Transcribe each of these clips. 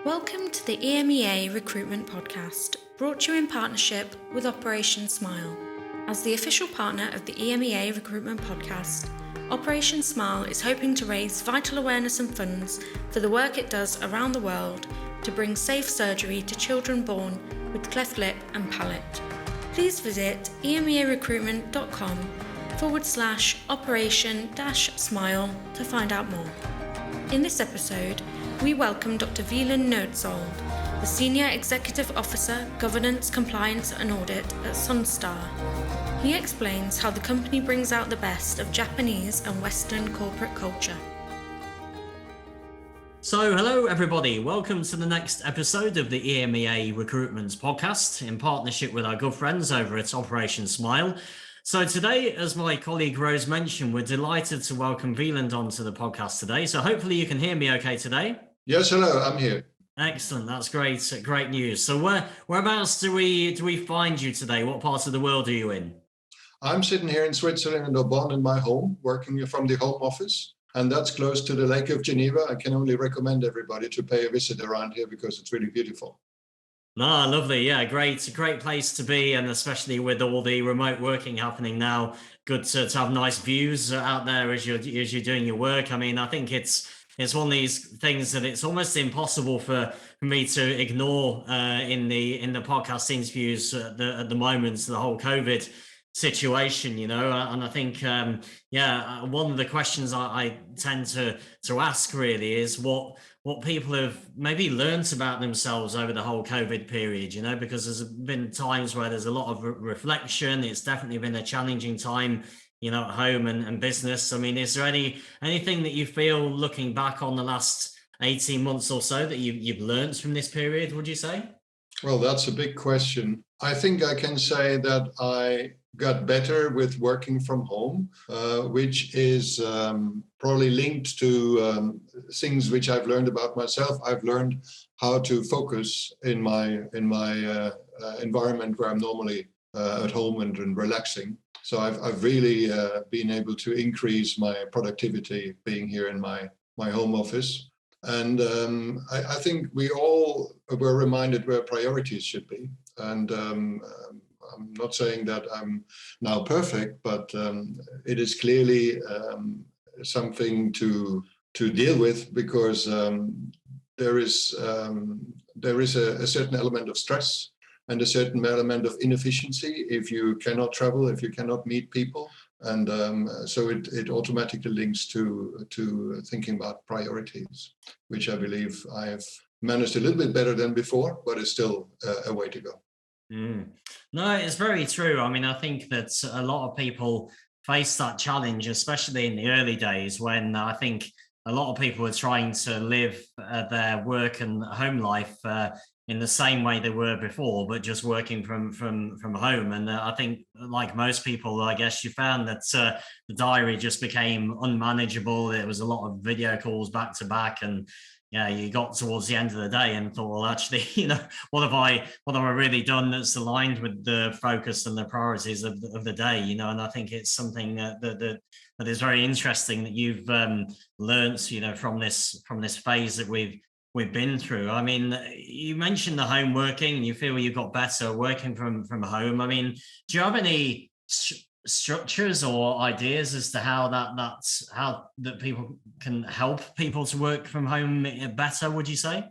Welcome to the EMEA Recruitment Podcast, brought to you in partnership with Operation Smile. As the official partner of the EMEA Recruitment Podcast, Operation Smile is hoping to raise vital awareness and funds for the work it does around the world to bring safe surgery to children born with cleft lip and palate. Please visit emearecruitment.com/operation-smile to find out more. In this episode, we welcome Dr. Wieland Noetzold, the Senior Executive Officer, Governance, Compliance and Audit at Sunstar. He explains how the company brings out the best of Japanese and Western corporate culture. So, hello everybody. Welcome to the next episode of the EMEA Recruitment Podcast in partnership with our good friends over at Operation Smile. So today, as my colleague Rose mentioned, we're delighted to welcome Wieland onto the podcast today. So hopefully you can hear me okay today. Yes, hello, I'm here. Excellent, that's great. Great news. So whereabouts do we find you today? What part of the world are you in? I'm sitting here in Switzerland in Audit in my home, working from the home office, and that's close to the Lake of Geneva. I can only recommend everybody to pay a visit around here because it's really beautiful. Ah, lovely. Yeah, great. A great place to be. And especially with all the remote working happening now, good to have nice views out there as you're doing your work. I mean, I think it's one of these things that it's almost impossible for me to ignore in the podcast interviews at the moment, the whole COVID situation, and I think, one of the questions I tend to ask really is what people have maybe learned about themselves over the whole COVID period, because there's been times where there's a lot of reflection. It's definitely been a challenging time, at home and business. I mean, is there anything that you feel looking back on the last 18 months or so that you've learned from this period, would you say? Well, that's a big question. I think I can say that I got better with working from home, which is probably linked to things which I've learned about myself. I've learned how to focus in my environment where I'm normally at home and relaxing. So I've really been able to increase my productivity being here in my home office. And I think we all were reminded where priorities should be. And I'm not saying that I'm now perfect, but it is clearly something to deal with because there is a certain element of stress and a certain element of inefficiency if you cannot travel, if you cannot meet people. And so it automatically links to thinking about priorities, which I believe I have managed a little bit better than before, but it's still a way to go. No, it's very true. I mean, I think that a lot of people face that challenge, especially in the early days when I think a lot of people were trying to live their work and home life in the same way they were before, but just working from home. And I think, like most people, I guess you found that the diary just became unmanageable. There was a lot of video calls back to back, and you got towards the end of the day and thought, well, actually, what have I really done that's aligned with the focus and the priorities of the day, and I think it's something that is very interesting that you've learned, from this phase that we've been through. I mean, you mentioned the home working and you feel you got better working from home. I mean, do you have any structures or ideas as to how that people can help people to work from home better, would you say?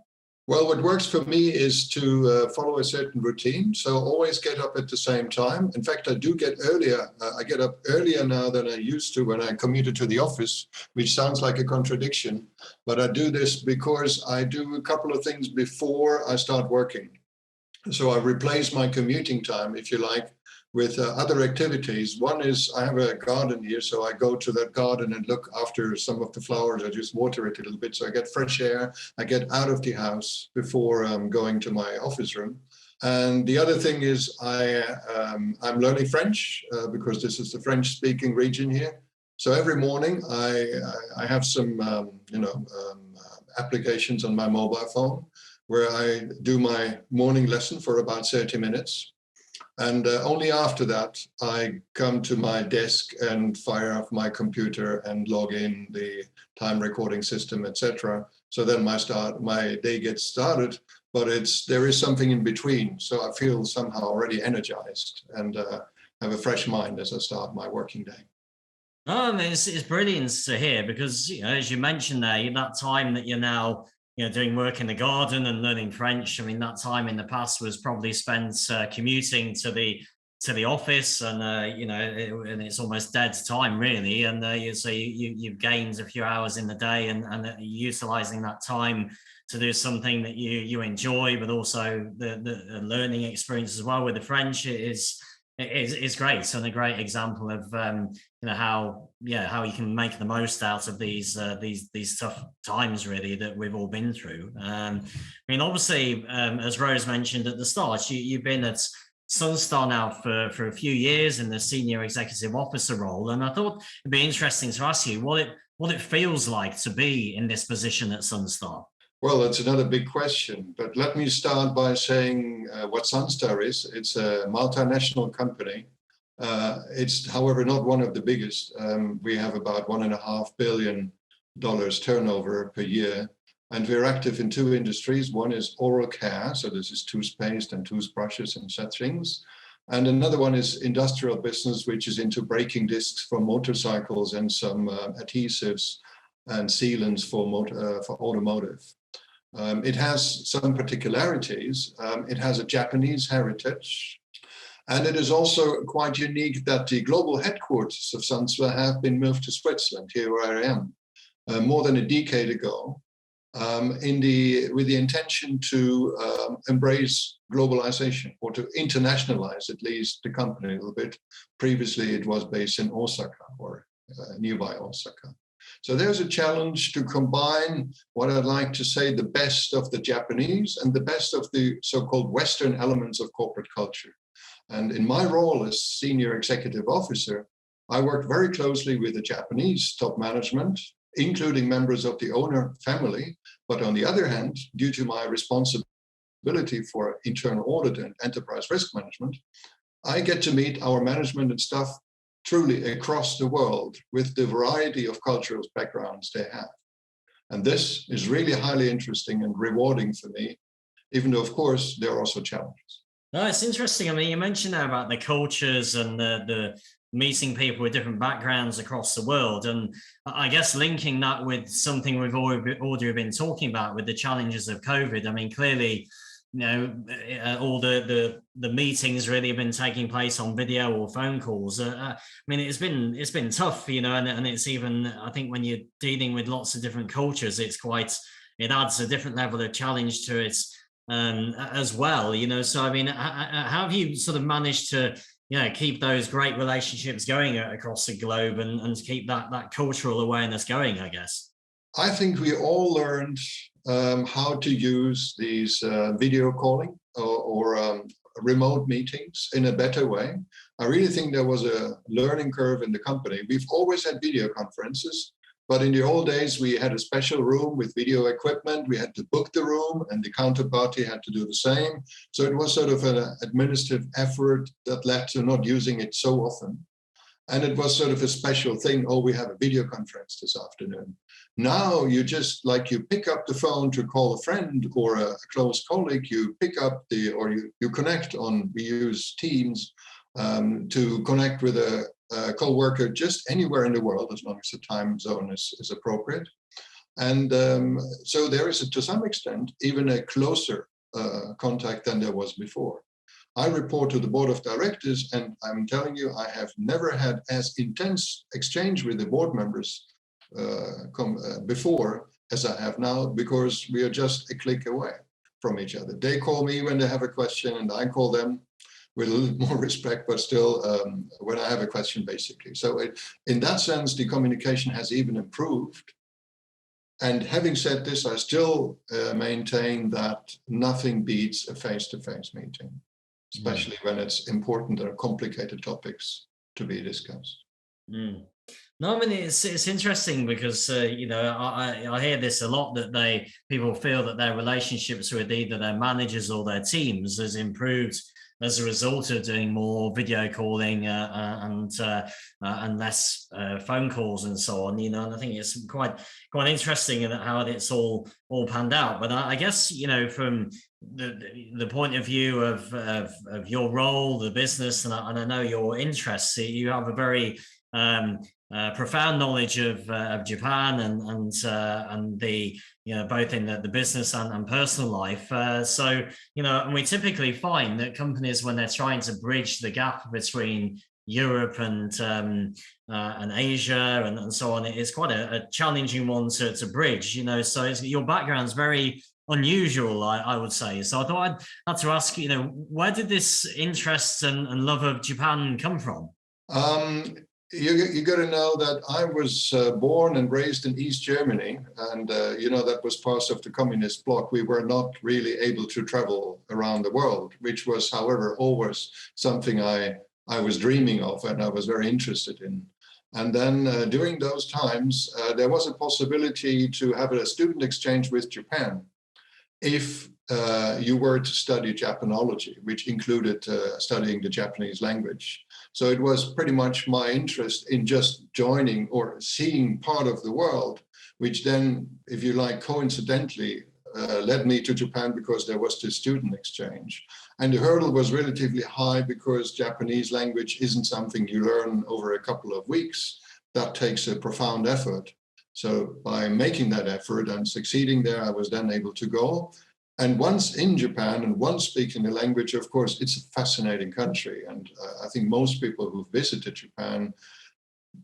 Well, what works for me is to follow a certain routine. So always get up at the same time. In fact, I do get earlier. I get up earlier now than I used to when I commuted to the office, which sounds like a contradiction. But I do this because I do a couple of things before I start working. So I replace my commuting time, if you like, with other activities. One is I have a garden here, so I go to that garden and look after some of the flowers. I just water it a little bit, so I get fresh air. I get out of the house before going to my office room. And the other thing is I'm learning French because this is the French-speaking region here. So every morning I have some applications on my mobile phone where I do my morning lesson for about 30 minutes. And only after that, I come to my desk and fire up my computer and log in the time recording system, etc. So then my day gets started, but there is something in between. So I feel somehow already energized and have a fresh mind as I start my working day. Oh, I mean, it's brilliant to hear because, as you mentioned there, that time that you're now, doing work in the garden and learning French. I mean, that time in the past was probably spent commuting to the office, and and it's almost dead time really. And you've gained a few hours in the day, and utilizing that time to do something that you enjoy, but also the learning experience as well with the French is great, and a great example of how you can make the most out of these tough times really that we've all been through. I mean, obviously, as Rose mentioned at the start, you've been at Sunstar now for a few years in the senior executive officer role, and I thought it'd be interesting to ask you what it feels like to be in this position at Sunstar. Well, that's another big question, but let me start by saying what Sunstar is. It's a multinational company. It's, however, not one of the biggest. We have about $1.5 billion turnover per year, and we're active in two industries. One is oral care, so this is toothpaste and toothbrushes and such things. And another one is industrial business, which is into braking discs for motorcycles and some adhesives and sealants for automotive. It has some particularities. It has a Japanese heritage. And it is also quite unique that the global headquarters of Sunstar have been moved to Switzerland, here where I am, more than a decade ago, with the intention to embrace globalization or to internationalize at least the company a little bit. Previously, it was based in Osaka or nearby Osaka. So there's a challenge to combine what I'd like to say the best of the Japanese and the best of the so-called Western elements of corporate culture. And in my role as senior executive officer, I worked very closely with the Japanese top management, including members of the owner family. But on the other hand, due to my responsibility for internal audit and enterprise risk management, I get to meet our management and staff truly across the world with the variety of cultural backgrounds they have. And this is really highly interesting and rewarding for me, even though, of course, there are also challenges. No, it's interesting. I mean, you mentioned there about the cultures and the meeting people with different backgrounds across the world. And I guess linking that with something we've already been talking about with the challenges of COVID. I mean, clearly, all the meetings really have been taking place on video or phone calls. I mean, it's been tough, and it's even, I think when you're dealing with lots of different cultures, it adds a different level of challenge to it as well, So, I mean, how have you sort of managed to, keep those great relationships going across the globe and keep that cultural awareness going, I guess? I think we all learned how to use these video calling or remote meetings in a better way. I really think there was a learning curve in the company. We've always had video conferences, but in the old days, we had a special room with video equipment. We had to book the room and the counterparty had to do the same. So it was sort of an administrative effort that led to not using it so often. And it was sort of a special thing. Oh, we have a video conference this afternoon. Now you pick up the phone to call a friend or a close colleague, you pick up you connect we use Teams to connect with a co-worker just anywhere in the world, as long as the time zone is appropriate. And so there is, to some extent, even a closer contact than there was before. I report to the board of directors, and I'm telling you, I have never had as intense exchange with the board members before as I have now, because we are just a click away from each other. They call me when they have a question, and I call them with a little more respect, but still when I have a question, basically. So in that sense, the communication has even improved. And having said this, I still maintain that nothing beats a face-to-face meeting, especially when it's important or complicated topics to be discussed. Mm. No, I mean, it's interesting because, I hear this a lot, that people feel that their relationships with either their managers or their teams has improved as a result of doing more video calling and less phone calls and so on. And I think it's quite interesting how it's all panned out. But I guess from the point of view of your role, the business, and I know your interests, you have a very profound knowledge of Japan and the both in the business and personal life. So and we typically find that companies, when they're trying to bridge the gap between Europe and Asia and so on, it's quite a challenging one to bridge. So your background's very unusual, I would say. So I thought I'd have to ask, where did this interest and love of Japan come from? You got to know that I was born and raised in East Germany, and that was part of the communist bloc. We were not really able to travel around the world, which was, however, always something I was dreaming of and I was very interested in. And then during those times, there was a possibility to have a student exchange with Japan if you were to study Japanology, which included studying the Japanese language. So it was pretty much my interest in just joining or seeing part of the world, which then, if you like, coincidentally led me to Japan because there was this student exchange. And the hurdle was relatively high because Japanese language isn't something you learn over a couple of weeks. That takes a profound effort. So by making that effort and succeeding there, I was then able to go. And once in Japan and once speaking the language, of course, it's a fascinating country. And I think most people who've visited Japan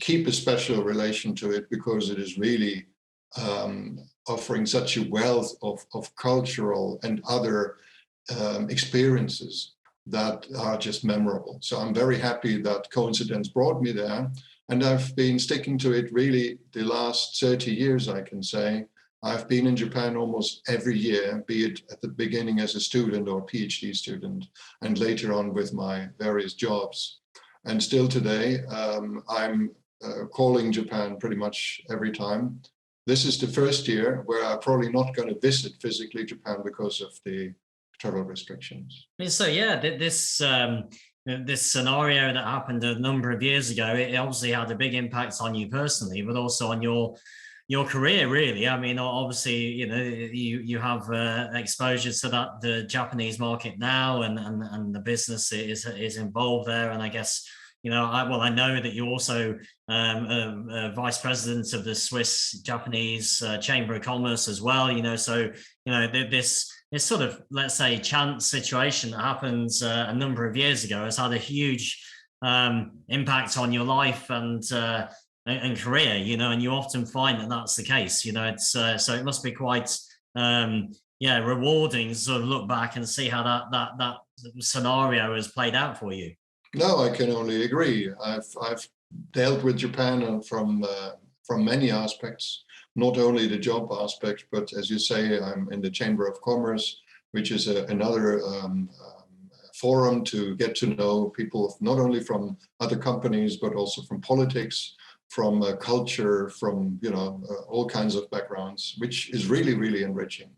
keep a special relation to it because it is really offering such a wealth of cultural and other experiences that are just memorable. So I'm very happy that coincidence brought me there. And I've been sticking to it really the last 30 years, I can say. I've been in Japan almost every year, be it at the beginning as a student or PhD student, and later on with my various jobs. And still today, I'm calling Japan pretty much every time. This is the first year where I'm probably not going to visit physically Japan because of the travel restrictions. So yeah, this scenario that happened a number of years ago, it obviously had a big impact on you personally, but also on your career, really. I mean, obviously, you have exposure to the Japanese market now, and the business is involved there. And I guess, I know that you're also a vice president of the Swiss Japanese Chamber of Commerce as well. So this sort of, let's say, chance situation that happens a number of years ago has had a huge impact on your life and career, and you often find that that's the case. It's so it must be quite rewarding to sort of look back and see how that scenario has played out for you. No, I can only agree. I've dealt with Japan from many aspects, not only the job aspect, but as you say, I'm in the Chamber of Commerce, which is another forum to get to know people not only from other companies but also from politics, from culture, from all kinds of backgrounds, which is really, really enriching.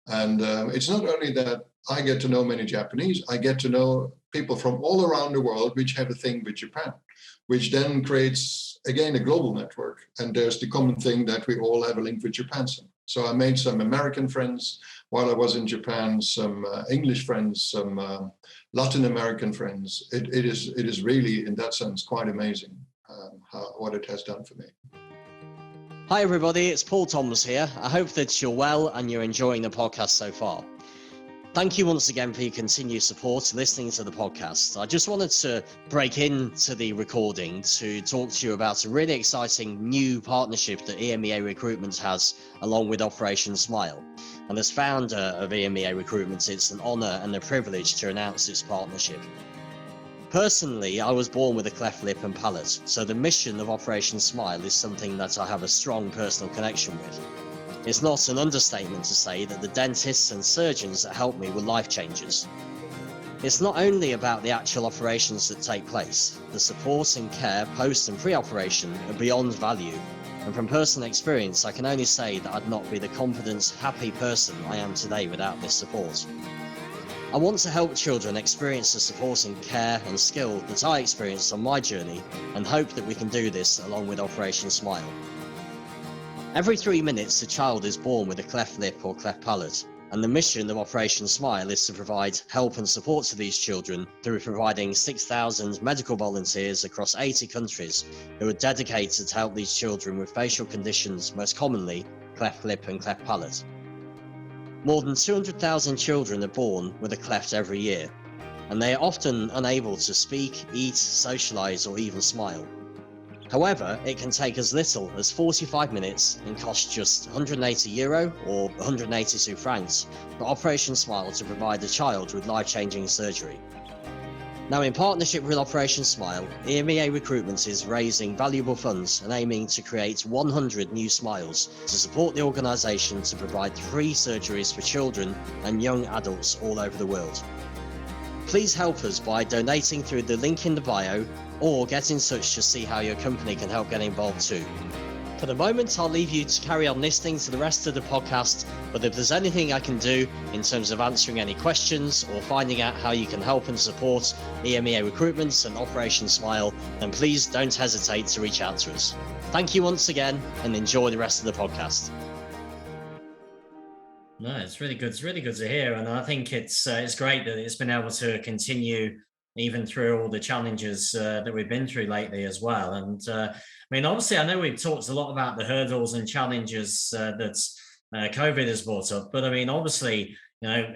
And it's not only that I get to know many Japanese, I get to know people from all around the world which have a thing with Japan, which then creates, again, a global network. And there's the common thing that we all have a link with Japan. So I made some American friends while I was in Japan, some English friends, some Latin American friends. It is really, in that sense, quite amazing what it has done for me. Hi everybody, it's Paul Thomas here. I hope that you're well and you're enjoying the podcast so far. Thank you once again for your continued support listening to the podcast. I just wanted to break into the recording to talk to you about a really exciting new partnership that EMEA Recruitment has along with Operation Smile. And as founder of EMEA Recruitment, it's an honour and a privilege to announce this partnership. Personally, I was born with a cleft lip and palate, so the mission of Operation Smile is something that I have a strong personal connection with. It's not an understatement to say that the dentists and surgeons that helped me were life changers. It's not only about the actual operations that take place, the support and care post and pre-operation are beyond value, and from personal experience I can only say that I'd not be the confident, happy person I am today without this support. I want to help children experience the support and care and skill that I experienced on my journey, and hope that we can do this along with Operation Smile. Every 3 minutes, a child is born with a cleft lip or cleft palate, and the mission of Operation Smile is to provide help and support to these children through providing 6,000 medical volunteers across 80 countries who are dedicated to help these children with facial conditions, most commonly cleft lip and cleft palate. More than 200,000 children are born with a cleft every year, and they are often unable to speak, eat, socialise or even smile. However, it can take as little as 45 minutes and cost just €180 or 182 francs for Operation Smile to provide a child with life-changing surgery. Now, in partnership with Operation Smile, EMEA Recruitment is raising valuable funds and aiming to create 100 new smiles to support the organisation to provide free surgeries for children and young adults all over the world. Please help us by donating through the link in the bio, or get in touch to see how your company can help get involved too. For the moment, I'll leave you to carry on listening to the rest of the podcast, but if there's anything I can do in terms of answering any questions or finding out how you can help and support EMEA Recruitment and Operation Smile, then please don't hesitate to reach out to us. Thank you once again, and enjoy the rest of the podcast. No, it's really good. It's really good to hear, and I think it's great that it's been able to continue even through all the challenges that we've been through lately as well. And I mean, obviously, I know we've talked a lot about the hurdles and challenges that COVID has brought up, but I mean, obviously, you know,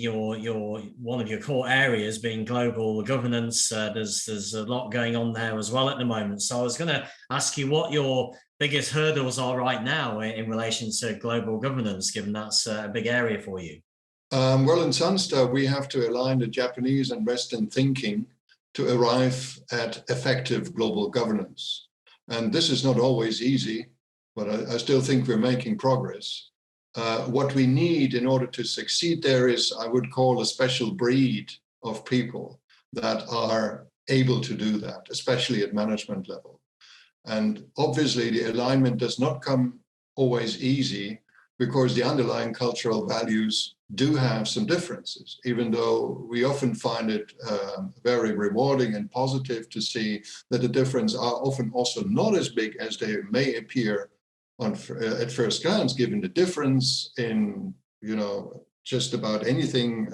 your one of your core areas being global governance. There's a lot going on there as well at the moment. So I was going to ask you what your biggest hurdles are right now in relation to global governance, given that's a big area for you. Well, in Sunstar, we have to align the Japanese and Western thinking to arrive at effective global governance. And this is not always easy, but I still think we're making progress. What we need in order to succeed there is, I would call, a special breed of people that are able to do that, especially at management level. And obviously, the alignment does not come always easy, because the underlying cultural values do have some differences, even though we often find it very rewarding and positive to see that the differences are often also not as big as they may appear at first glance, given the difference in, you know, just about anything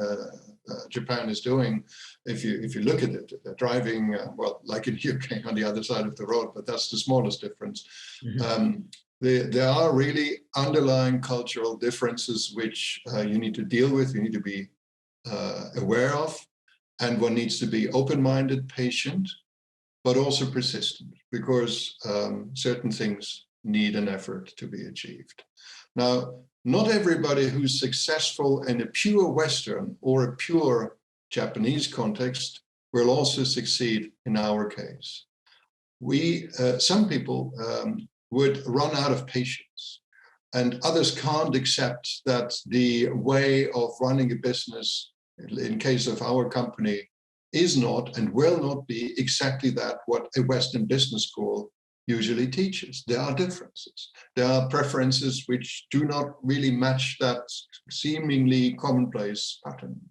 Japan is doing. If you look at it, driving, well, like in UK on the other side of the road, but that's the smallest difference. Mm-hmm. There are really underlying cultural differences which you need to deal with, you need to be aware of, and one needs to be open-minded, patient, but also persistent, because certain things need an effort to be achieved. Now, not everybody who's successful in a pure Western or a pure Japanese context will also succeed in our case. Some people would run out of patience, and others can't accept that the way of running a business, in case of our company, is not and will not be exactly that what a Western business school usually teaches. There are differences. There are preferences which do not really match that seemingly commonplace pattern.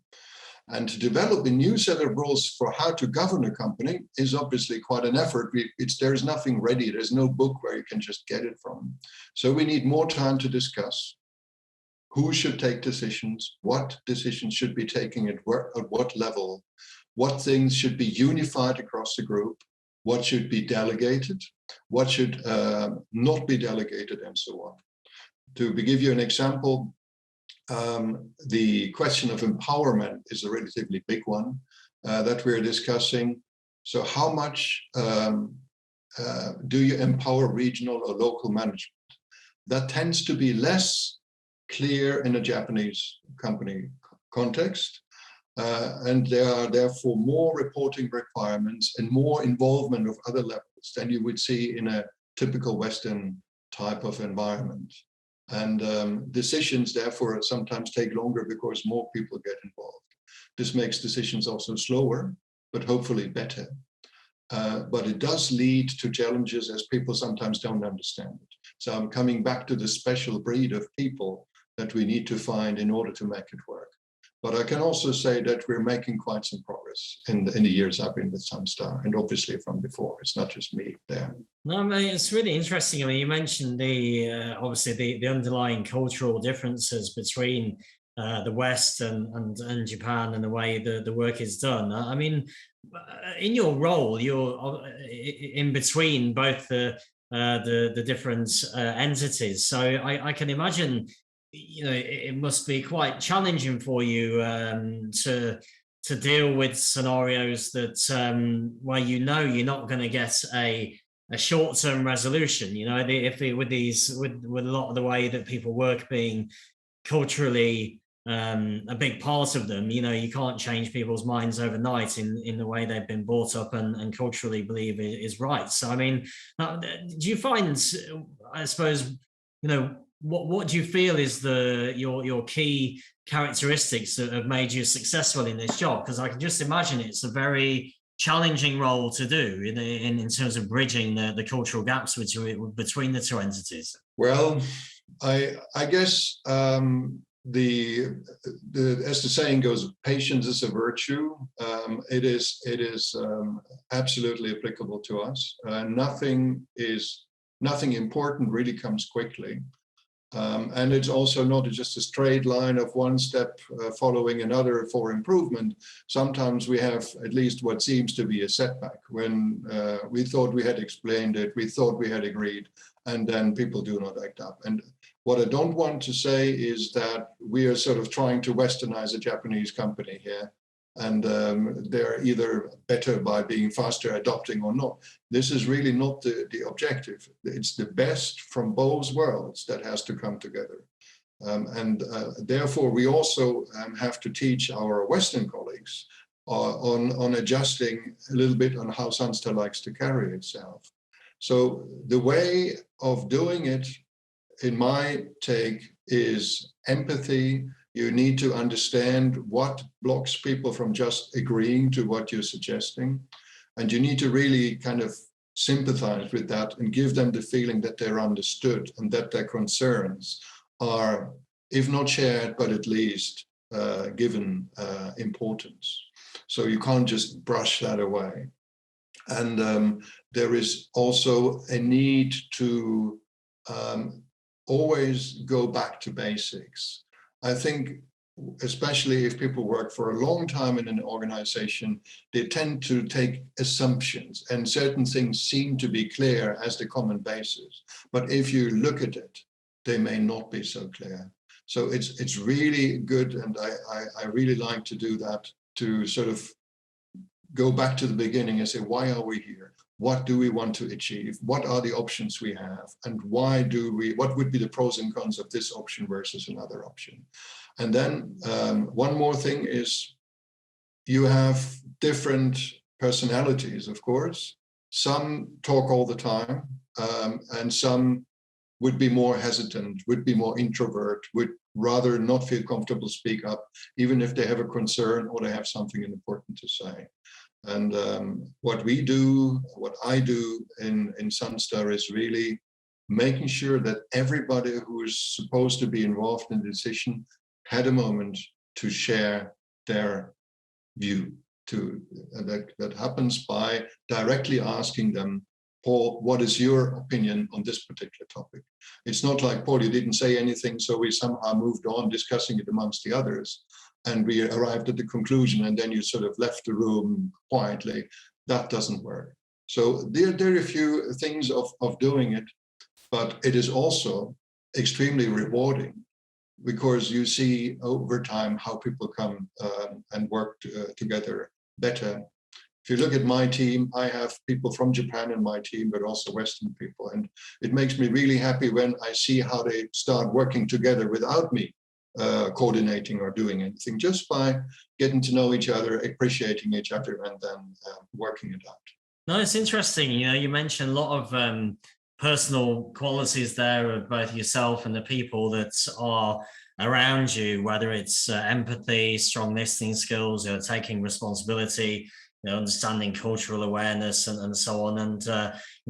And to develop a new set of rules for how to govern a company is obviously quite an effort. There's nothing ready. There's no book where you can just get it from. So we need more time to discuss who should take decisions, what decisions should be taken at what level, what things should be unified across the group, what should be delegated, what should not be delegated, and so on. To give you an example, the question of empowerment is a relatively big one that we're discussing. So how much do you empower regional or local management? That tends to be less clear in a Japanese company context. And there are therefore more reporting requirements and more involvement of other levels than you would see in a typical Western type of environment. And decisions, therefore, sometimes take longer because more people get involved. This makes decisions also slower, but hopefully better. But it does lead to challenges as people sometimes don't understand it. So I'm coming back to the special breed of people that we need to find in order to make it work. But I can also say that we're making quite some progress in the years I've been with Sunstar, and obviously from before. It's not just me there. No, I mean, it's really interesting. I mean, you mentioned obviously the underlying cultural differences between the West and Japan and the way the work is done. I mean, in your role, you're in between both the different entities. So I can imagine, it must be quite challenging for you to deal with scenarios that where you're not going to get a short-term resolution. With a lot of the way that people work being culturally a big part of them, you can't change people's minds overnight in the way they've been brought up and culturally believe is right. So, I mean, do you find, I suppose, what do you feel is your key characteristics that have made you successful in this job? Because I can just imagine it's a very challenging role to do in terms of bridging the cultural gaps between the two entities. Well, I guess as the saying goes, patience is a virtue. It is absolutely applicable to us. Nothing important really comes quickly. And it's also not just a straight line of one step following another for improvement. Sometimes we have at least what seems to be a setback when we thought we had explained it, we thought we had agreed, and then people do not act up. And what I don't want to say is that we are sort of trying to westernize a Japanese company here, and they're either better by being faster adopting or not. This is really not the objective. It's the best from both worlds that has to come together. Therefore, we also have to teach our Western colleagues on adjusting a little bit on how Sunstar likes to carry itself. So the way of doing it, in my take, is empathy. You need to understand what blocks people from just agreeing to what you're suggesting. And you need to really kind of sympathize with that and give them the feeling that they're understood and that their concerns are, if not shared, but at least given importance. So you can't just brush that away. And there is also a need to always go back to basics. I think, especially if people work for a long time in an organization, they tend to take assumptions, and certain things seem to be clear as the common basis. But if you look at it, they may not be so clear. So it's really good, and I really like to do that, to sort of go back to the beginning and say, why are we here? What do we want to achieve? What are the options we have? And what would be the pros and cons of this option versus another option? And then one more thing is, you have different personalities, of course. Some talk all the time, and some would be more hesitant, would be more introvert, would rather not feel comfortable to speak up, even if they have a concern or they have something important to say. And what I do in Sunstar is really making sure that everybody who is supposed to be involved in the decision had a moment to share their view. That happens by directly asking them, Paul, what is your opinion on this particular topic? It's not like, Paul, you didn't say anything, so we somehow moved on discussing it amongst the others, and we arrived at the conclusion, and then you sort of left the room quietly. That doesn't work. So there are a few things of doing it, but it is also extremely rewarding, because you see over time how people come and work together better. If you look at my team, I have people from Japan in my team, but also Western people. And it makes me really happy when I see how they start working together without me coordinating or doing anything, just by getting to know each other, appreciating each other, and then working it out. No, it's interesting. You mentioned a lot of personal qualities there of both yourself and the people that are around you, whether it's empathy, strong listening skills, taking responsibility, understanding cultural awareness, and so on, and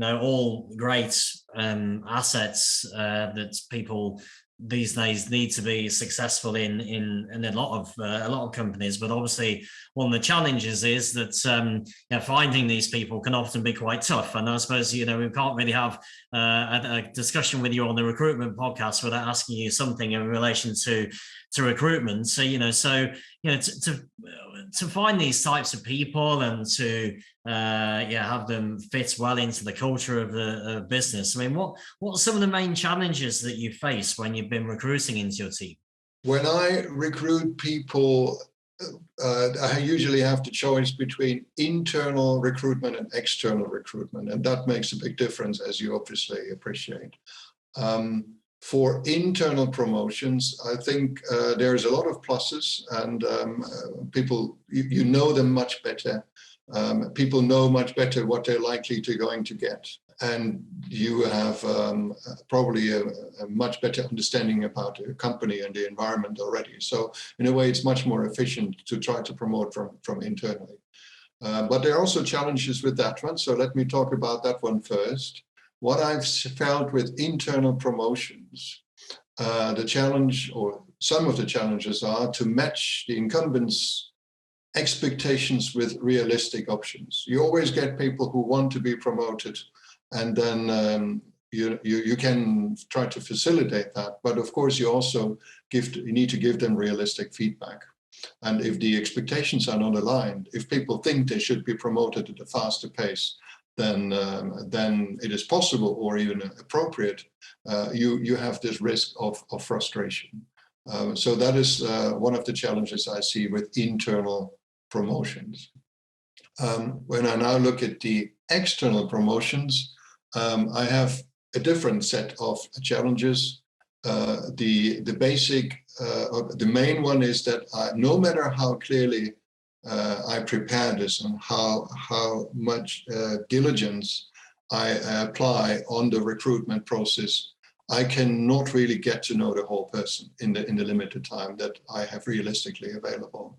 all great assets that people these days need to be successful in a lot of companies. But obviously, one of the challenges is that finding these people can often be quite tough. And I suppose we can't really have a discussion with you on the recruitment podcast without asking you something in relation to recruitment. So to find these types of people and to have them fit well into the culture of the business. I mean, what are some of the main challenges that you face when you've been recruiting into your team? When I recruit people, I usually have the choice between internal recruitment and external recruitment, and that makes a big difference, as you obviously appreciate. For internal promotions, I think there's a lot of pluses, and people, you know them much better. People know much better what they're likely to going to get. And you have probably a much better understanding about the company and the environment already. So in a way, it's much more efficient to try to promote from internally. But there are also challenges with that one. So let me talk about that one first. What I've felt with internal promotions, the challenge, or some of the challenges, are to match the incumbents' expectations with realistic options. You always get people who want to be promoted, and then you can try to facilitate that. But of course, you also need to give them realistic feedback. And if the expectations are not aligned, if people think they should be promoted at a faster pace, then it is possible or even appropriate, you have this risk of frustration. So that is one of the challenges I see with internal promotions. When I now look at the external promotions, I have a different set of challenges. The basic, the main one is that no matter how clearly I prepare this and how much diligence I apply on the recruitment process, I cannot really get to know the whole person in the limited time that I have realistically available.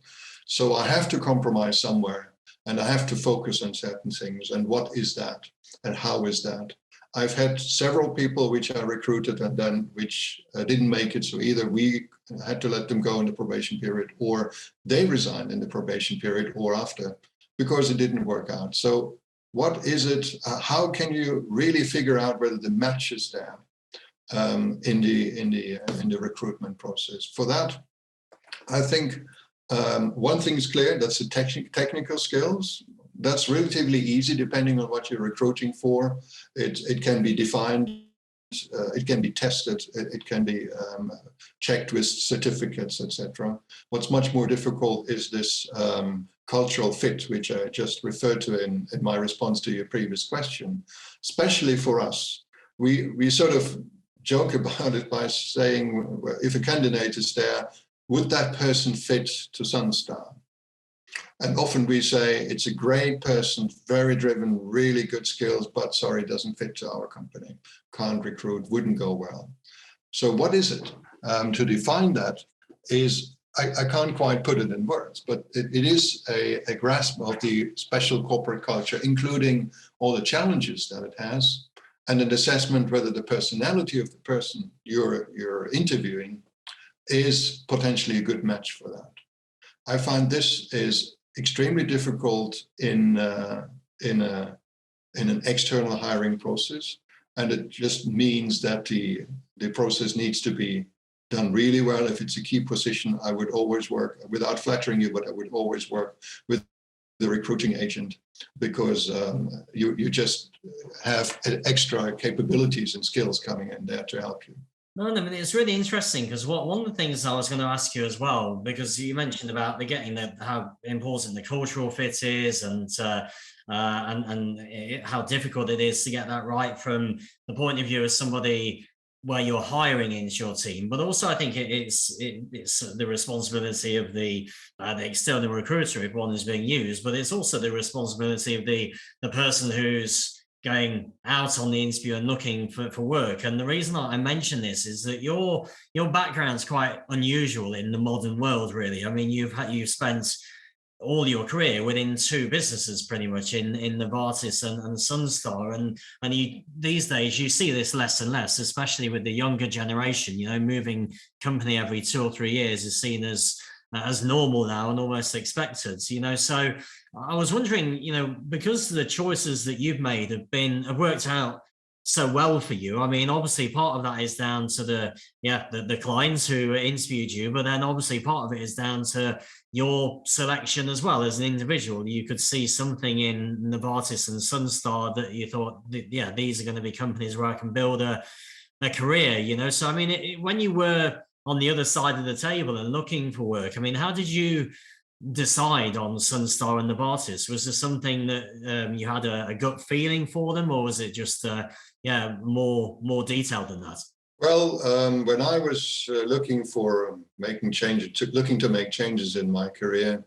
So I have to compromise somewhere, and I have to focus on certain things. And what is that? And how is that? I've had several people which I recruited and then which didn't make it. So either we had to let them go in the probation period, or they resigned in the probation period or after, because it didn't work out. So what is it? How can you really figure out whether the match is there in the recruitment process? For that, I think one thing is clear. That's the technical skills. That's relatively easy depending on what you're recruiting for. It can be defined, it can be tested, it can be checked with certificates, etc. What's much more difficult is this cultural fit, which I just referred to in my response to your previous question. Especially for us, we sort of joke about it by saying, if a candidate is there, would that person fit to Sunstar? And often we say, it's a great person, very driven, really good skills, but sorry, doesn't fit to our company. Can't recruit, wouldn't go well. So what is it? To define that is, I can't quite put it in words, but it is a grasp of the special corporate culture, including all the challenges that it has, and an assessment whether the personality of the person you're interviewing is potentially a good match for that. I find this is extremely difficult in an external hiring process, and it just means that the process needs to be done really well. If it's a key position, I would always work, without flattering you, but I would always work with the recruiting agent, because you just have extra capabilities and skills coming in there to help you. No, I mean, it's really interesting, because one of the things I was going to ask you as well, because you mentioned about how important the cultural fit is, and how difficult it is to get that right from the point of view of somebody where you're hiring into your team. But also, I think it's the responsibility of the external recruiter if one is being used, but it's also the responsibility of the person who's going out on the interview and looking for work. And the reason I mention this is that your background's quite unusual in the modern world, really. I mean, you've spent all your career within two businesses, pretty much in Novartis and Sunstar, and you these days you see this less and less, especially with the younger generation. You know, moving company every 2 or 3 years is seen as normal now and almost expected. You know, so I was wondering, you know, because the choices that you've made have worked out so well for you. I mean, obviously part of that is down to the clients who interviewed you, but then obviously part of it is down to your selection as well as an individual. You could see something in Novartis and Sunstar that you thought, yeah, these are going to be companies where I can build a career, you know. So I mean, when you were on the other side of the table and looking for work, I mean, how did you decide on Sunstar and Novartis? Was there something that you had a gut feeling for them, or was it just more detailed than that? Well, when I was looking for looking to make changes in my career,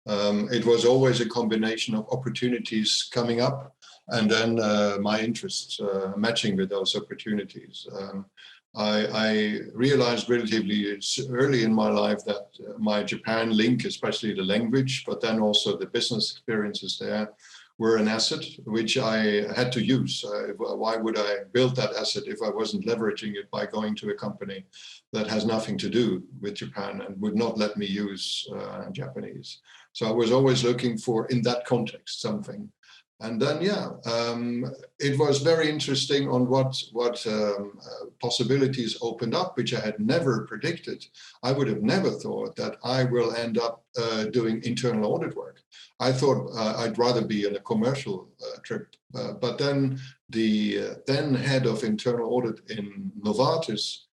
it was always a combination of opportunities coming up and then my interests matching with those opportunities. I realized relatively early in my life that my Japan link, especially the language, but then also the business experiences there, were an asset which I had to use. Why would I build that asset if I wasn't leveraging it by going to a company that has nothing to do with Japan and would not let me use Japanese? So I was always looking for, in that context, something. And then, it was very interesting on what possibilities opened up, which I had never predicted. I would have never thought that I will end up doing internal audit work. I thought I'd rather be in a commercial trip. But then the then head of internal audit in Novartis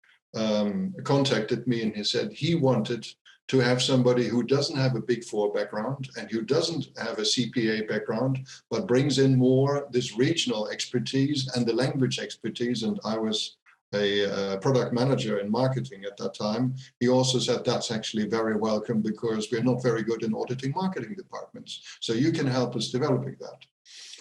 contacted me, and he said he wanted to have somebody who doesn't have a Big Four background and who doesn't have a CPA background, but brings in more this regional expertise and the language expertise. And I was a product manager in marketing at that time. He also said that's actually very welcome because we're not very good in auditing marketing departments. So you can help us developing that.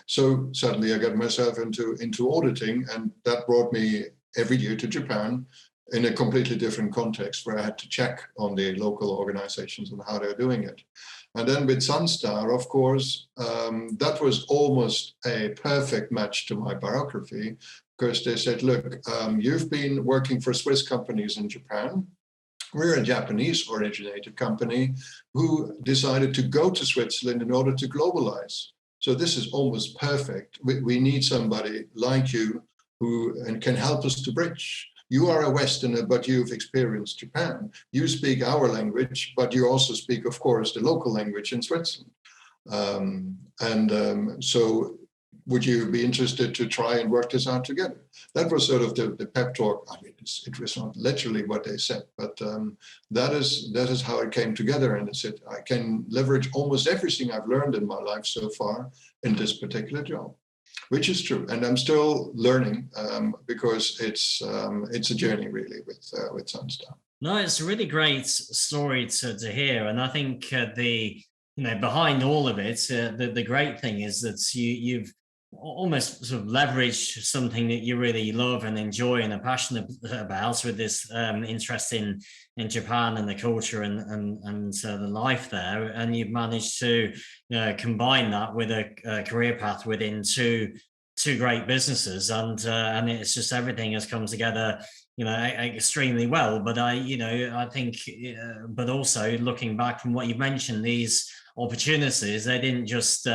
So suddenly I got myself into auditing, and that brought me every year to Japan, in a completely different context where I had to check on the local organizations and how they're doing it. And then with Sunstar, of course, that was almost a perfect match to my biography, because they said, look, you've been working for Swiss companies in Japan. We're a Japanese originated company who decided to go to Switzerland in order to globalize. So this is almost perfect. We need somebody like you who can help us to bridge. You are a Westerner, but you've experienced Japan. You speak our language, but you also speak, of course, the local language in Switzerland. So would you be interested to try and work this out together? That was sort of the pep talk. I mean, it was not literally what they said, but that is how it came together. And it said, I can leverage almost everything I've learned in my life so far in this particular job. Which is true, and I'm still learning because it's a journey really with Sunstar. No, it's a really great story to hear, and I think behind all of it, the great thing is that you've almost sort of leveraged something that you really love and enjoy and are passionate about, with this interest in Japan and the culture and the life there, and you've managed to combine that with a career path within two great businesses, and it's just everything has come together extremely well. But I think but also looking back from what you mentioned, these opportunities, they didn't just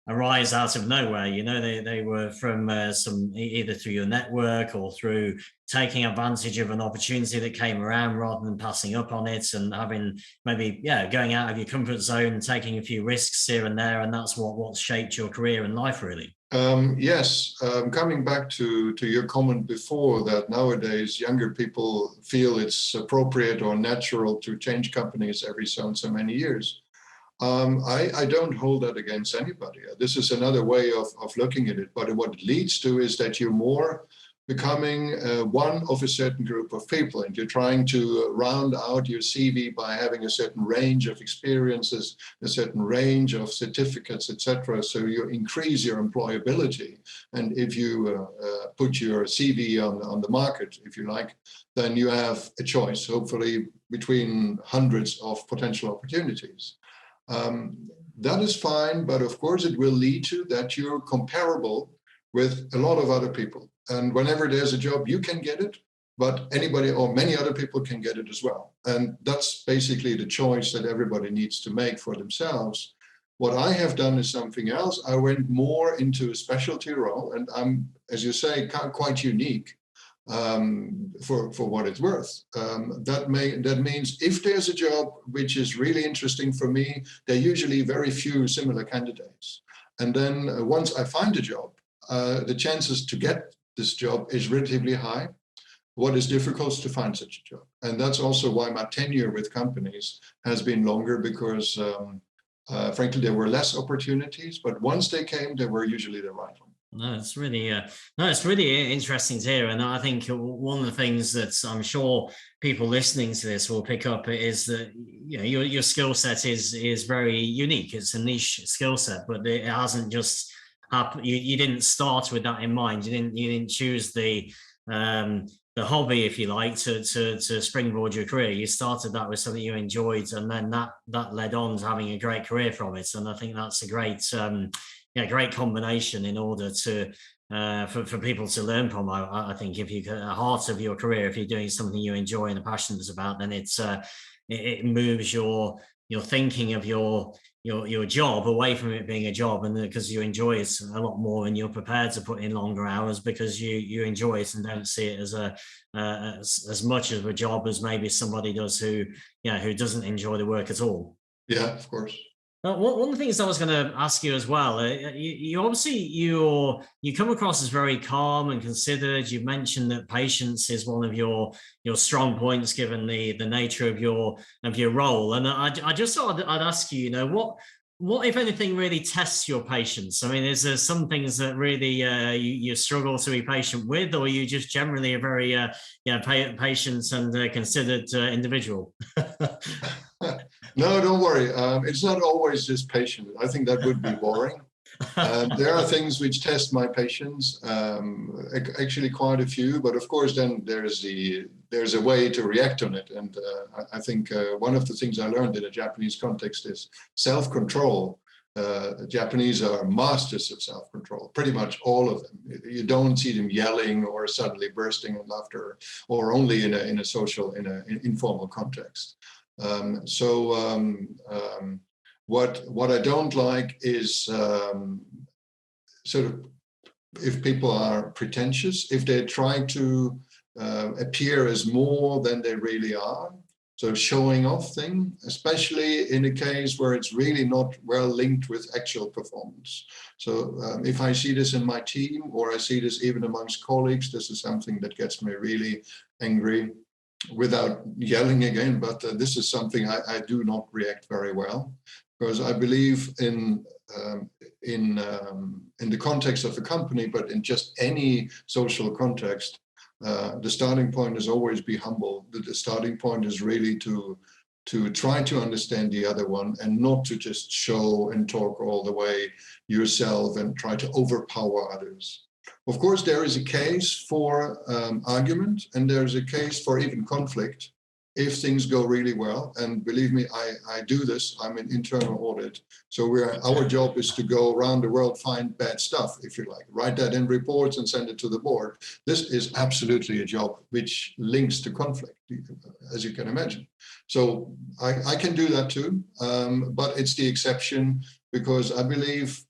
arise out of nowhere. They were from some, either through your network or through taking advantage of an opportunity that came around rather than passing up on it, and having maybe going out of your comfort zone, taking a few risks here and there, and that's what shaped your career and life really. Yes, coming back to your comment before, that nowadays younger people feel it's appropriate or natural to change companies every so and so many years. I don't hold that against anybody. This is another way of looking at it. But what it leads to is that you're more becoming one of a certain group of people, and you're trying to round out your CV by having a certain range of experiences, a certain range of certificates, etc. So you increase your employability. And if you put your CV on the market, if you like, then you have a choice, hopefully, between hundreds of potential opportunities. That is fine, but of course it will lead to that you're comparable with a lot of other people. And whenever there's a job, you can get it, but anybody or many other people can get it as well. And that's basically the choice that everybody needs to make for themselves. What I have done is something else. I went more into a specialty role, and I'm, as you say, quite unique for what it's worth. That means if there's a job which is really interesting for me, there are usually very few similar candidates. And then once I find a job, the chances to get this job is relatively high. What is difficult is to find such a job. And that's also why my tenure with companies has been longer, because frankly, there were less opportunities, but once they came, they were usually the right one. No, it's really interesting to hear. And I think one of the things that I'm sure people listening to this will pick up is that, you know, your skill set is very unique. It's a niche skill set, but it hasn't just happened. You didn't start with that in mind. You didn't choose the hobby, if you like, to springboard your career. You started that with something you enjoyed, and then that led on to having a great career from it. And I think that's a great combination in order to for people to learn from. I think if you get the heart of your career, if you're doing something you enjoy and are passionate about, then it moves your thinking of your job away from it being a job, and because you enjoy it a lot more and you're prepared to put in longer hours because you enjoy it and don't see it as as much of a job as maybe somebody does who doesn't enjoy the work at all. Yeah, of course. One of the things I was going to ask you as well, you obviously you come across as very calm and considered. You've mentioned that patience is one of your strong points, given the nature of your role. And I just thought I'd ask you, what if anything really tests your patience? I mean, is there some things that really you struggle to be patient with, or are you just generally a very patient and considered individual? No, don't worry. It's not always just patient. I think that would be boring. There are things which test my patience, actually quite a few, but of course then there's a way to react on it. And I think one of the things I learned in a Japanese context is self-control. The Japanese are masters of self-control, pretty much all of them. You don't see them yelling or suddenly bursting in laughter, or only in a social, in an informal context. What I don't like is sort of if people are pretentious, if they try to appear as more than they really are. So showing off thing, especially in a case where it's really not well linked with actual performance. So if I see this in my team, or I see this even amongst colleagues, this is something that gets me really angry. Without yelling again, but this is something I do not react very well, because I believe in the context of a company, but in just any social context, the starting point is always be humble. The starting point is really to try to understand the other one, and not to just show and talk all the way yourself and try to overpower others. Of course, there is a case for argument, and there's a case for even conflict if things go really well. And believe me, I do this. I'm in internal audit. So our job is to go around the world, find bad stuff, if you like, write that in reports and send it to the board. This is absolutely a job which links to conflict, as you can imagine. So I can do that too, but it's the exception, because I believe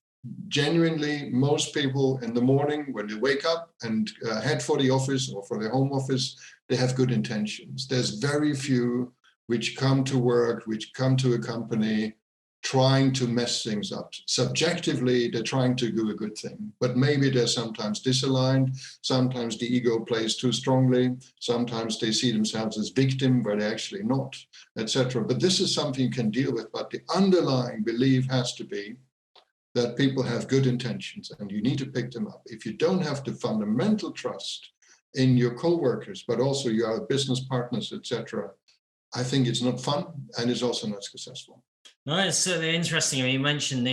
genuinely most people in the morning when they wake up and head for the office or for their home office, they have good intentions. There's very few which come to work, which come to a company trying to mess things up. Subjectively, they're trying to do a good thing, but maybe they're sometimes disaligned. Sometimes the ego plays too strongly. Sometimes they see themselves as victim where they're actually not, etc. But this is something you can deal with. But the underlying belief has to be that people have good intentions, and you need to pick them up. If you don't have the fundamental trust in your co-workers, but also your business partners, etc., I think it's not fun, and it's also not successful. No, it's certainly interesting. I mean, you mentioned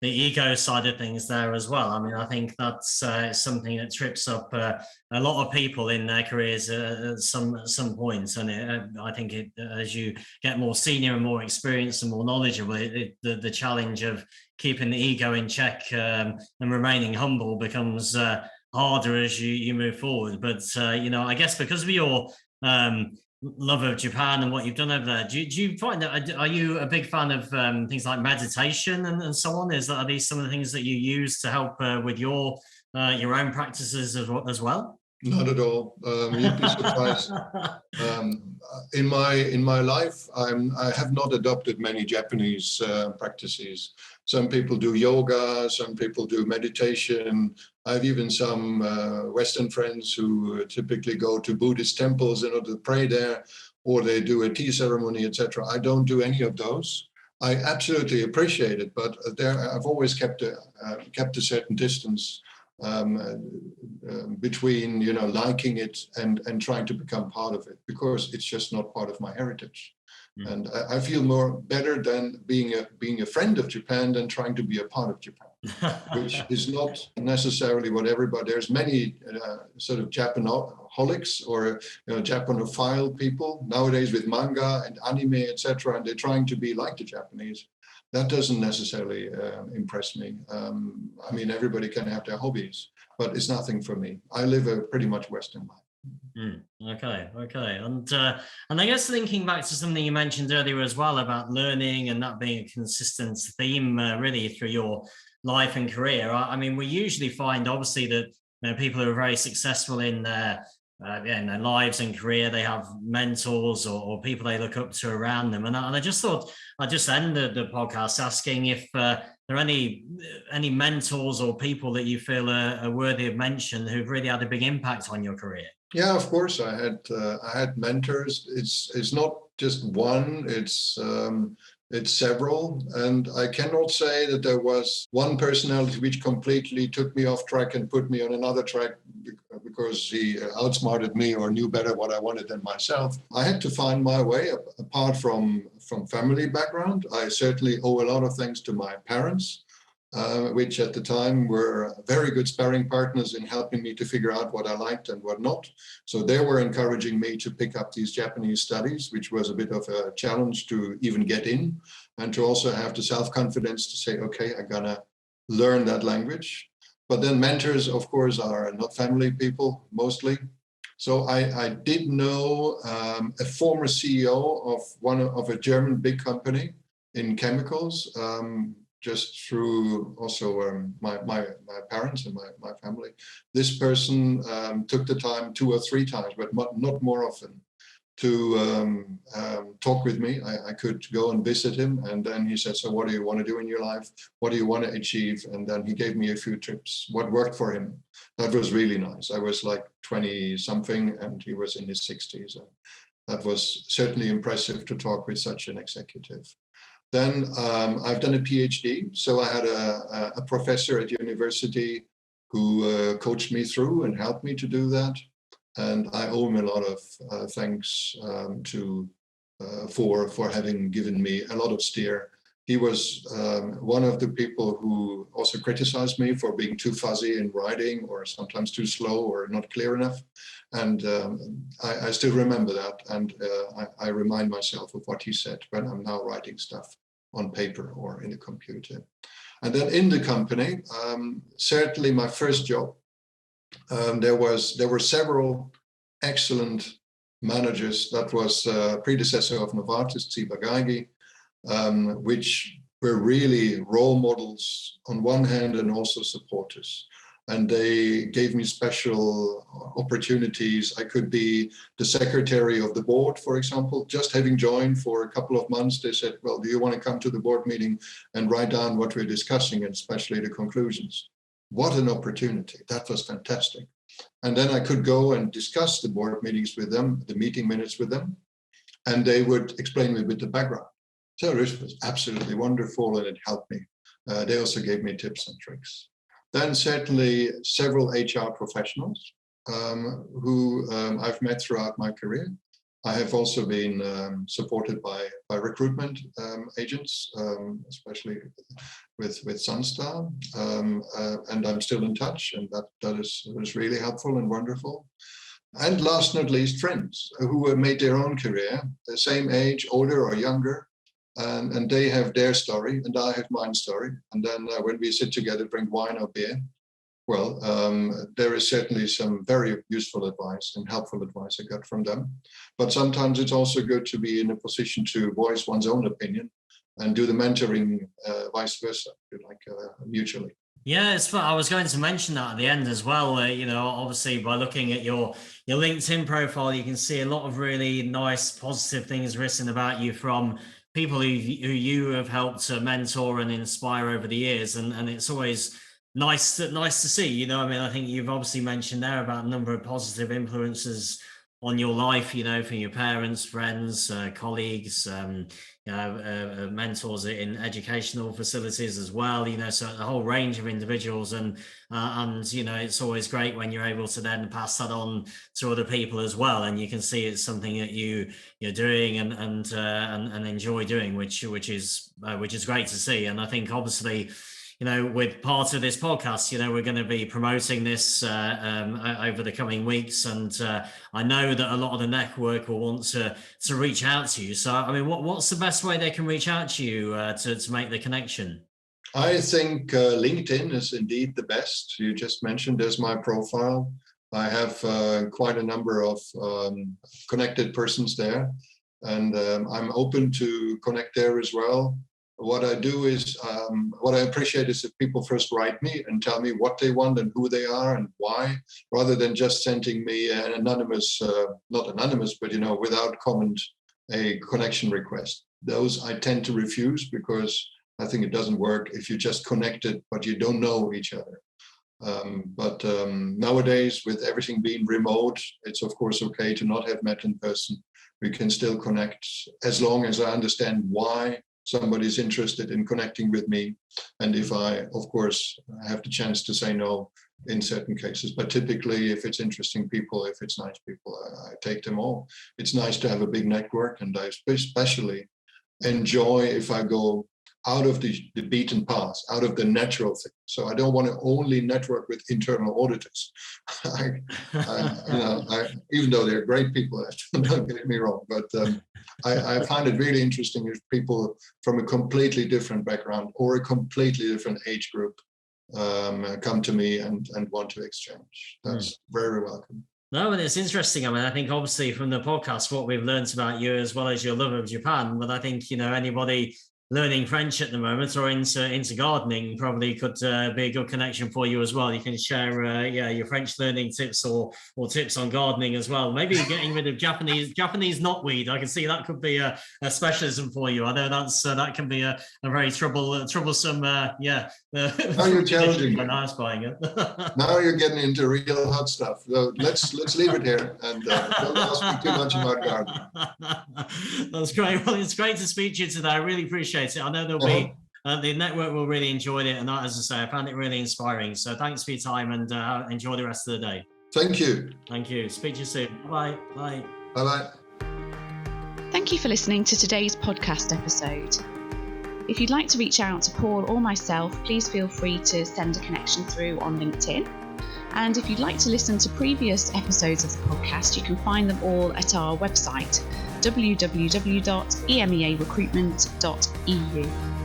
ego side of things there as well. I mean, I think that's something that trips up a lot of people in their careers at some points. And I think as you get more senior and more experienced and more knowledgeable, the challenge of keeping the ego in check and remaining humble becomes harder as you move forward. But I guess because of your love of Japan and what you've done over there, do you find that, are you a big fan of things like meditation and so on? Are these some of the things that you use to help with your own practices as well? Not at all. You'd be surprised. In my life, I have not adopted many Japanese practices. Some people do yoga, some people do meditation. I have even some Western friends who typically go to Buddhist temples in order to pray there, or they do a tea ceremony, etc. I don't do any of those. I absolutely appreciate it, but I've always kept a certain distance between liking it and trying to become part of it, because it's just not part of my heritage. And I feel better than being a friend of Japan than trying to be a part of Japan, which is not necessarily what everybody. There's many sort of Japanaholics or Japanophile people nowadays with manga and anime, etc., and they're trying to be like the Japanese. That doesn't necessarily impress me. I mean, everybody can have their hobbies, but it's nothing for me. I live a pretty much Western life. Okay. And I guess thinking back to something you mentioned earlier as well about learning and that being a consistent theme really through your life and career. I mean, we usually find obviously that people who are very successful in their lives and career, they have mentors or people they look up to around them. And I just thought I'd just end the podcast asking if there are any mentors or people that you feel are worthy of mention who've really had a big impact on your career. Yeah, of course. I had mentors. It's not just one. It's several, and I cannot say that there was one personality which completely took me off track and put me on another track because he outsmarted me or knew better what I wanted than myself. I had to find my way. Apart from family background, I certainly owe a lot of thanks to my parents, which at the time were very good sparring partners in helping me to figure out what I liked and what not. So they were encouraging me to pick up these Japanese studies, which was a bit of a challenge to even get in, and to also have the self-confidence to say, okay, I'm gonna learn that language. But then mentors, of course, are not family people, mostly. So I did know a former CEO of a German big company in chemicals, just through also my parents and my family. This person took the time 2 or 3 times, but not more often, to talk with me. I could go and visit him, and then he said, so what do you want to do in your life? What do you want to achieve? And then he gave me a few tips, what worked for him. That was really nice. I was like 20 something and he was in his 60s. And that was certainly impressive to talk with such an executive. Then I've done a PhD. So I had a professor at university who coached me through and helped me to do that. And I owe him a lot of thanks for having given me a lot of steer. He was one of the people who also criticized me for being too fuzzy in writing, or sometimes too slow or not clear enough. And I still remember that. And I remind myself of what he said when I'm now writing stuff on paper or in a computer. And then in the company, certainly my first job, there were several excellent managers. That was predecessor of Novartis, Tsibagaigi, which were really role models on one hand and also supporters. And they gave me special opportunities. I could be the secretary of the board, for example. Just having joined for a couple of months, they said, well, do you want to come to the board meeting and write down what we're discussing, and especially the conclusions? What an opportunity. That was fantastic. And then I could go and discuss the board meetings with them, the meeting minutes with them, and they would explain me with the background. So this was absolutely wonderful, and it helped me. They also gave me tips and tricks. Then certainly several HR professionals who I've met throughout my career. I have also been supported by recruitment agents, especially with Sunstar, and I'm still in touch, and that is really helpful and wonderful. And last but not least, friends who have made their own career, the same age, older or younger, and they have their story, and I have mine story. And then when we sit together, drink wine or beer, well, there is certainly some very useful advice and helpful advice I got from them. But sometimes it's also good to be in a position to voice one's own opinion and do the mentoring vice versa, mutually. Yeah, I was going to mention that at the end as well. Obviously by looking at your LinkedIn profile, you can see a lot of really nice, positive things written about you from people who you have helped to mentor and inspire over the years, and it's always nice to see. I think you've obviously mentioned there about a number of positive influences on your life, from your parents, friends, colleagues, mentors in educational facilities as well, so a whole range of individuals, and it's always great when you're able to then pass that on to other people as well, and you can see it's something that you're doing and enjoy doing, which is great to see. And I think obviously, with part of this podcast, we're going to be promoting this over the coming weeks, and I know that a lot of the network will want to reach out to you. So, what's the best way they can reach out to you to make the connection? I think LinkedIn is indeed the best. You just mentioned there's my profile. I have quite a number of connected persons there, and I'm open to connect there as well. What I do is, what I appreciate is that people first write me and tell me what they want and who they are and why, rather than just sending me an anonymous, not anonymous, but, without comment, a connection request. Those I tend to refuse because I think it doesn't work if you just connected, but you don't know each other. But nowadays, with everything being remote, it's of course okay to not have met in person. We can still connect as long as I understand why somebody's interested in connecting with me, and if I, of course, have the chance to say no in certain cases. But typically, if it's interesting people, if it's nice people, I take them all. It's nice to have a big network, and I especially enjoy if I go out of the beaten path, out of the natural thing. So I don't want to only network with internal auditors. Even though they're great people, don't get me wrong, but I find it really interesting if people from a completely different background or a completely different age group come to me and want to exchange. That's very welcome. No, and it's interesting. I think obviously from the podcast, what we've learned about you as well as your love of Japan, but I think, anybody learning French at the moment or into gardening probably could be a good connection for you as well. You can share your French learning tips or tips on gardening as well. Maybe getting rid of Japanese knotweed. I can see that could be a specialism for you. I know that can be a very troublesome. Now you're challenging me. When I was buying it. Now you're getting into real hot stuff. So let's leave it here and don't speak too much about gardening. That's great. Well, it's great to speak to you today. I really appreciate it. I know there'll be the network will really enjoy it, and as I say, I found it really inspiring. So thanks for your time, and enjoy the rest of the day. Thank you. Thank you. Speak to you soon. Bye. Bye. Bye. Thank you for listening to today's podcast episode. If you'd like to reach out to Paul or myself, please feel free to send a connection through on LinkedIn. And if you'd like to listen to previous episodes of the podcast, you can find them all at our website, www.emearecruitment.eu.